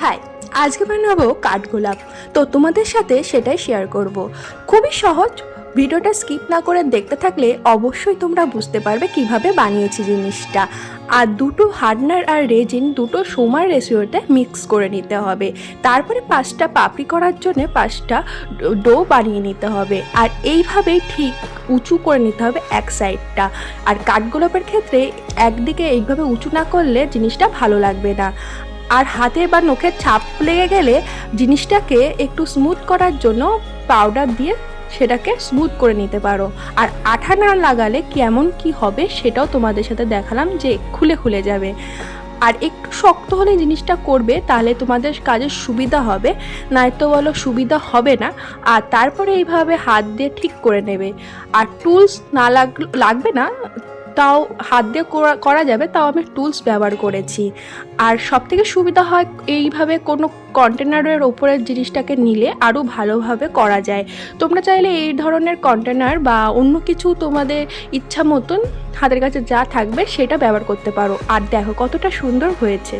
High, আজকে বানাবো কাঠগোলাপ। তো তোমাদের সাথে সেটাই শেয়ার করব। খুবই সহজ। ভিডিওটা স্কিপ না করে দেখতে থাকলে অবশ্যই তোমরা বুঝতে পারবে কিভাবে বানিয়েছি জিনিসটা। আর দুটো হার্ডনার আর রেজিন দুটো সমান রেশিওতে মিক্স করে নিতে হবে। তারপরে 5টা পাপড়ি করার জন্য 5টা ডো বানিয়ে নিতে হবে। আর এইভাবেই ঠিক উঁচু করে নিতে হবে এক সাইডটা। আর কাঠগোলাপের ক্ষেত্রে একদিকে এইভাবে উঁচু না করলে জিনিসটা ভালো লাগবে না। আর হাতে বা নখের ছাপ লেগে গেলে জিনিসটাকে একটু স্মুথ করার জন্য পাউডার দিয়ে সেটাকে স্মুথ করে নিতে পারো। আর আঠা না লাগালে কেমন কি হবে সেটাও তোমাদের সাথে দেখালাম যে খুলে খুলে যাবে। আর একটু শক্ত হলে জিনিসটা করবে তাহলে তোমাদের কাজের সুবিধা হবে, নয়তো বলো সুবিধা হবে না। আর তারপরে এইভাবে হাত দিয়ে ঠিক করে নেবে। আর টুলস না লাগবে না, তাও হাত দিয়ে করা যাবে, তাও আমি টুলস ব্যবহার করেছি। আর সবথেকে সুবিধা হয় এইভাবে কোনো কন্টেনারের ওপরের জিনিসটাকে নিলে আরও ভালোভাবে করা যায়। তোমরা চাইলে এই ধরনের কন্টেনার বা অন্য কিছু তোমাদের ইচ্ছা মতন হাতের কাছে যা থাকবে সেটা ব্যবহার করতে পারো। আর দেখো কতটা সুন্দর হয়েছে।